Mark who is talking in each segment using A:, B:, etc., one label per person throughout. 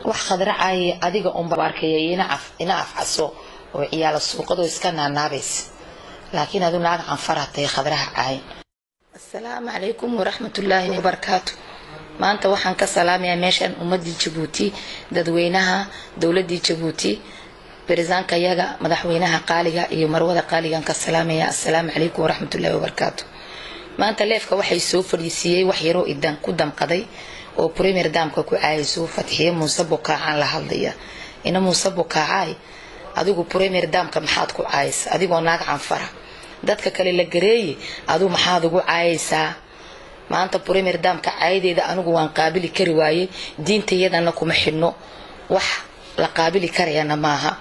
A: wax khadra ay adiga on barkay ina afcaso oo ciyaal suuqado iska naanaabis laakiin adu naag aan faratay khadraha ay assalaamu alaykum wa rahmatullahi wa barakatuh maanta waxaan ka salaamayaa meeshan ummadii Djibouti dadweynaha dawladda Djibouti bariisanka yaga madaxweynaha qaaliga iyo marwada qaaligan ka salaamaya assalaamu alaykum wa rahmatullahi wa barakatuh maanta leefka waxay soo fadhiisiyay wax yaro idan ku damqaday oo premier damka ku caayso Fatxiye Muuse Bukaacan la hadlaya ina Muuse Bukaacay adigu premier damka maxaad ku caayis adigoo naag canfara dadka kale la gareeyay adu maxaad ugu caayisa maanta premier damka caayideeda anigu waan qaabili kari waaye diintayadana kuma xidhno wax la qaabili karayana maaha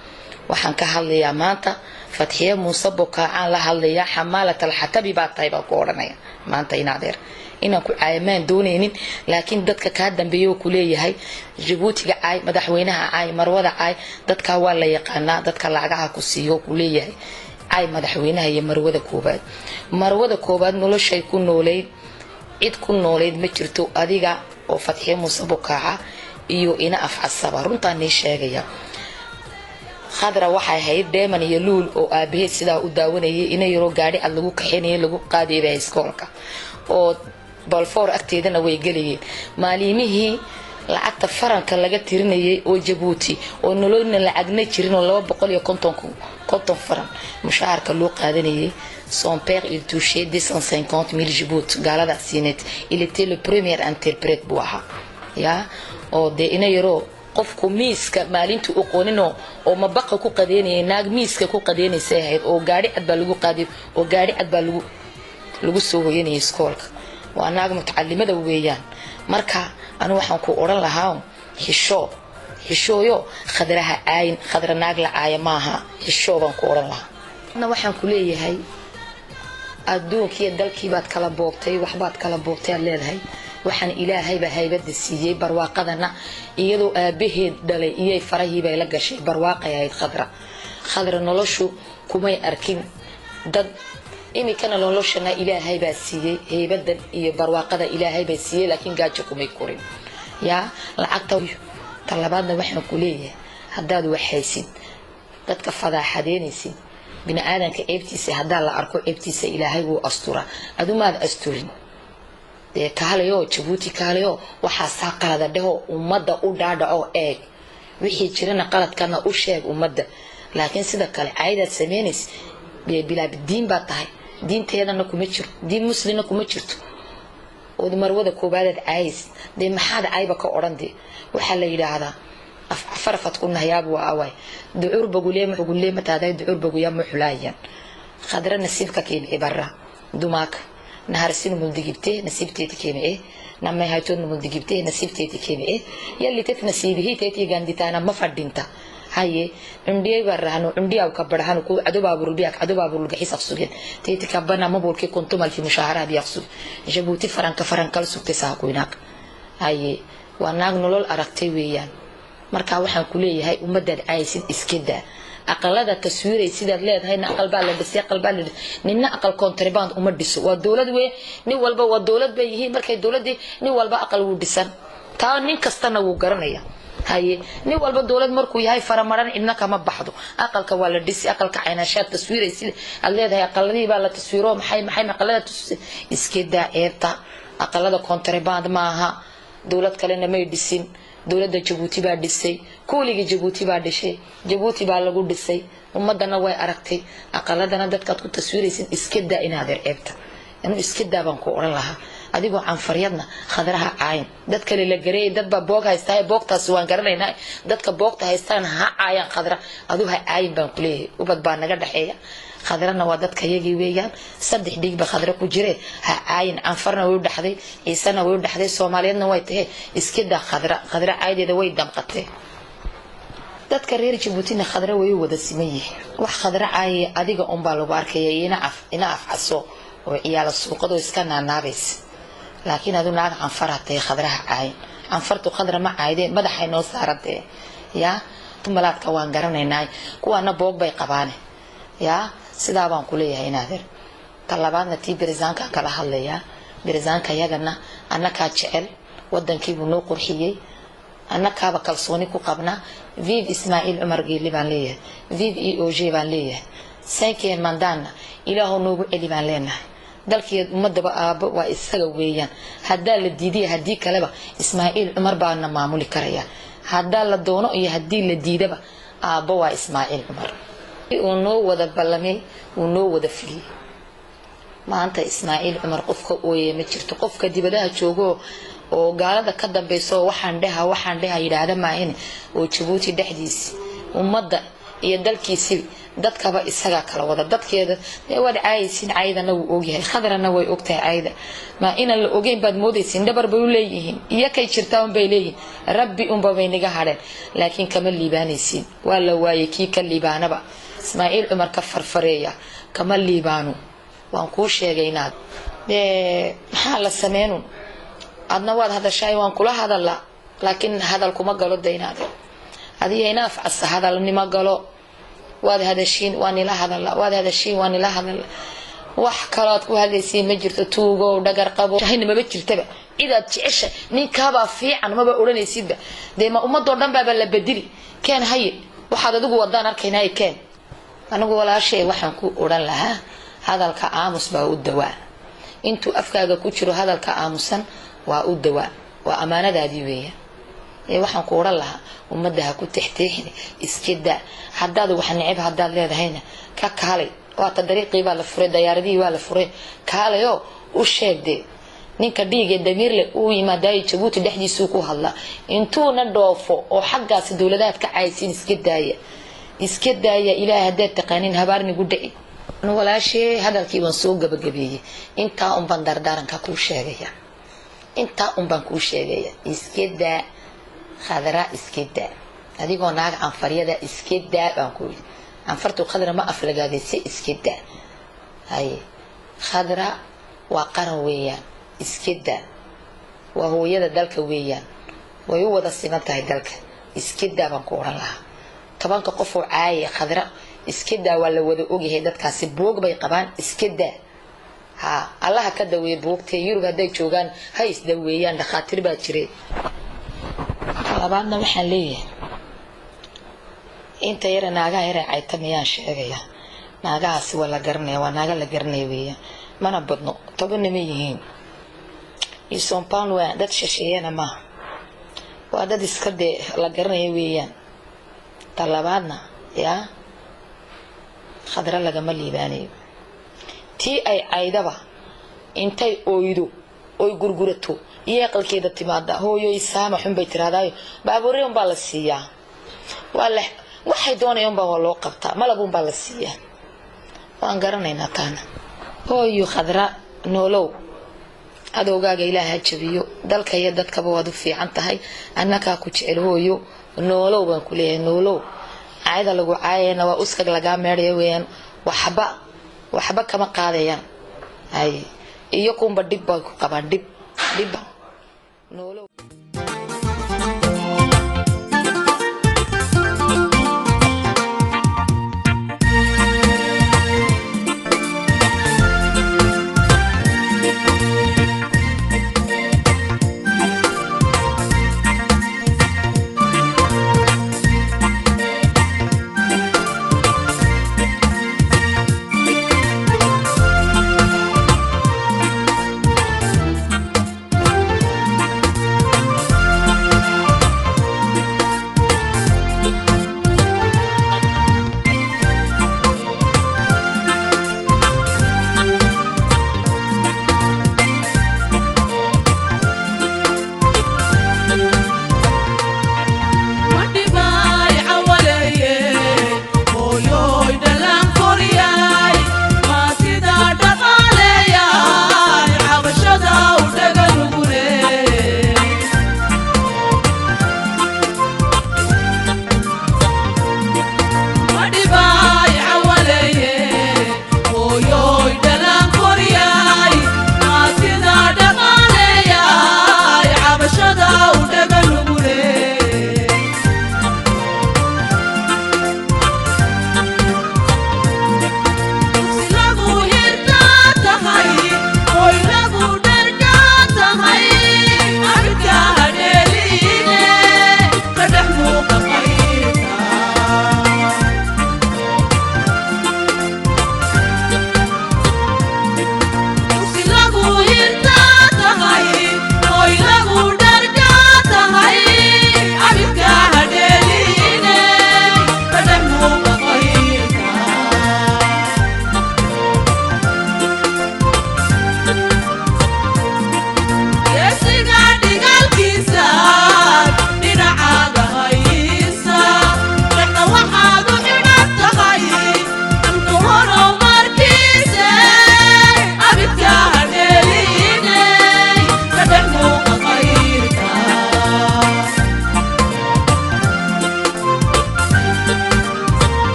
A: waxaan ka hadlayaa maanta Fatxiye Muuse Bukaacan la hadlaya xamaalatal xatabi baa tayba ku oranaya maanta inaadeer inaan ku caayamaan doonaynin laakiin dadka ka dambeeyo ku leeyahay Djibouti ay madaxweynaha ay marwada ay dadka waa la yaqaana dadka lacagaha ku siiyo ku leeyahay ay madaxweynaha iyo marwada koobaad noloshay ku nooleed cid ku nooleed ma jirto adiga oo Fatxiye Muuse Bukaaca iyo ina afcasaba runtaan sheegaya khadra waxay hayd deeman iyo luul oo aabaheed sida u daawanayay inay yaro gaari ad lagu kaxeenay lagu qaadayay iskoolka oo balfoor agteedana way galiyeen maalimihii lacagta faranka laga tirinayay oo Djibouti oo nololna lacagna jirin oo 250 faran mushaharka loo qaadanayay son père il touchait 250 000 Djibouti galada sinet il était le premier interprète buaha ya oo de ina yaro qofku miiska maalintu u qoonino oo mabaqa ku qadeynay naag miiska ku qadeynaysa ahayd oo gaari cad baa lagu qaadiy oo gaari cad baa lagu soo hoyanay iskoolka waa naag mutacallimada weeyaan marka anu waxaan ku oran lahaa xishooyo khadraha aayin khadra naag la aaya maaha xishoo baan ku oran lahaa waxaan ku leeyahay adduunkiya dalkii baad kala boobtay waxbaad kala boobtay leedahay waxaan ilaahay ba haybada siiyay barwaaqadana iyadoo aabaheed dhalay iyay farahii bay la gashay barwaaqay khadra noloshu kumay arkin dad imikana noloshana ilaahay ba siiyay haybada iyo barwaaqada ilaahay ba siiyay laakiin gaajo kumay korin ya lacagta talabaadna waxaan ku leeyahay hadaad waxaysid dadka fadaaxadeynaysid bini aadanka eebtiisa hadaa la arko eebtiisa ilaahay wuu astura adumaad asturin de kaalayo Djibouti kaalayo waxa saaqada dhaho umada u dhaadhaco eeg wixii jirana qaladkana u sheeg umada laakiin sida kale caayida sameeynaysa bilaab diin baa tahay diinteedana kuma jiro diin muslina kuma jirto oo marwada koobaad caayis de maxaad caayba ka orande waxa la yiraahdaa farfad ku nahayaab waa away duur bagulee mataaday duur baguya muxlaayan khadra nasiibka keen ibarra dumaak نهارسين ملدقبته نسيبتي كيمئه نما هايتون ملدقبته نسيبتي كيمئه يلي تتنسيبه تيتي غانديتانا ما فدينتا هاي عندي برهانو عندي او كبرهانو كو عدو بابور بياك عدو بابور غيس اقسوغين تيتي كبنا ما بولكي كنتم في مشاهره بيقسو جيبوتي فرانكل سوقتي ساقويناك هاي وناغ نولول ارagtay weeyaan marka waxaan ku leeyahay ummadda ay sid iskida aqalada taswiiray sidaad leedahay aqal baa la dhisay aqal baa la ninna aqal contraband uma dhiso waa dawlad weey nin walba waa dawlad bay yihiin markay dawladii nin walba aqal uu dhisan taa nin kastana wuu garanaya haye nin walba dawlad markuu yahay faramaran inna kama baxdo aqalka waa la dhisay aqalka caynashaad taswiiray sida aad leedahay aqaladii baa la taswiiro maxay aqalada iskida eebta aqalada contraband maaha dawlad kalena may dhisin dawladda Djibouti baa dhisay kuuliga Djibouti baa dhisay Djibouti baa lagu dhisay ummadana way aragtay aqaladana dadka ku taswiiraysan iskida inaad eebta inuu iskida baan ku oran lahaa adigoo canfaryadna khadraha caayin dad kale la gareey dad ba boog haystay boogtaas waan garanaynaa dadka boogta haystaan ha caayaan khadra adu ha caayin baan ku leeyahay ubad baa naga dhaxeeya khadrana waa dadka yagii weeyaan saddex dhig ba khadra ku jiree ha caayin canfarna way dhaxday ciisana way dhaxday Soomaaliyeedna way tahay iskida khadra caayideeda way damqatay dadka reer Djibouti khadra way wada simayay wax khadra caay adiga on baa lagu arkayay ina afcaso oo ciyaal suuqado iska naanaabis laakiin adu naag canfaratay khadraha caay canfartu khadra ma caayde madaxay noo saarantay ya tumalaadka waan garanaynaa kuwana boog bay qabaan ya sida baan ku leeyahay inaadir talabaadna tii bariisanka kala hadlaya bariisanka yagana annaka jecel wadankii buu noo qurxiyay annakaaba kalsooni ku qabnaa vive Ismaaciil Cumar Geelle baan leeyahay vive EOG baan leeyahay sankeen mandana ilaahu noogu celi baan leenahay dalkii ummadaba aabo waa isaga weeyaan hadaa la diidiyo hadii kaleba Ismaaciil Cumar baana maamuli karaya hadaa la doono iyo hadii la diidaba aabo waa Ismaaciil Cumar uu noo wada ballamay uu noo wada filiyay maanta Ismaaciil Cumar qofka ooyee ma jirto qofka dibadaha joogo oo gaalada ka dambayso waxaan dhaha yiraahdo maahin oo Djibouti dhaxdiis ummadda iyo dalkiisi dadkaba isaga kala wada dadkeeda wad caayisiin caydana uu ogyahay khadrana way ogtahay caayda ma ina la ogeyn baad moodaysin dabar bay u leeyihiin iyo kay jirtaan bay leeyihiin rabbi bay naga hadeen laakiin kama liibaanaysin waa la waayay kii ka liibaanaba Ismaaciil Cumar ka farfareeya kama liibaano waan ku sheegaynaa maxaa la sameeyay adna waad hadashay waan kula hadalaa laakiin hadal kuma galo daynaade adiga inaaf as hadal nima galo waad hadashiin waan ila hadalaa waad hadashiin waan ila hadalaa wax kalaad ku hadlaysiin ma jirto tuugo dhagar qabo shahina ma jirtaba idaad jecesha ninkaaba fiican ma oranaysidba deema ummadoo dhan baa la bedeli keen haye waxaad adigu wadaan arkaynaa keen anigu walaashay waxaan ku oran lahaa hadalka aamus baa u dawaa intuu afkaaga ku jiro hadalka aamusan waa u dawaa waa amaanadaadii weeyaan waxaan ku oran lahaa ummadaha ku tixtixin iskida hadaad wax necib hadaad leedahayna ka kaalay waa dariiqii baa la furay diyaaradii waa la furay kaalayo u sheegde ninka dhiige damirle uu yimaado Djibouti dhaxdiisu ku hadla intuu na dhoofo oo xaggaas dawladaad ka caaysin iska daaya ilaahay hadaad taqaanin habaarni gudhay walaashay hadalkii waan soo gabagabeeyay inta baan dardaaranka ku sheegaya inta baan ku sheegaya iska daa khadra iska daa adigoo naag anfariyada iska daa baan ku anfartu khadra ma aflagaadaysi iska daa hay khadra waa qaran weeyaan iska daa waa hooyada dalka weeyaan way u wada simantahay dalka iska daa baan ku oran lahaa tobanka qof oo caayay khadra iska daa waa la wada ogyahay dadkaasi boog bay qabaan iska daa ha Allah ka daweey boogtay Yurub haday joogan hay is daweeyaan dhaqaatiir baa jiray labaadna waxaan leeyahay inta yar naaga yar ay tamiyaan sheegaya naagaasi wala garanay waa naaga la garanay weeyaan mana badno toban ma yihiin ison pan waa dad shisheeyana ma waa dad iska la garanay weeyaan talabaadna yaa khadra lagama liibaanayo tii ay caydaba intay ooydo oy gurgurato iyo qalkeeda timaada hooyo isaama xun bay tiraadayo baabuureen baa la siiyaa wala waxay doonayaan baa loo qabtaa malagun baa la siiyaa waan garanaynaa taana hooyo khadra noolow adowgaaga ilaahay jabiyo dalka iyo dadkaba waad u fiican tahay annaka ku jecel hooyo noolow baan ku leeyahay noolow caayda lagu caayayna waa uskag laga meereeyo weeyaan waxba kama qaadayaan ay iyo kumba dib baa ku qabaan dib noolow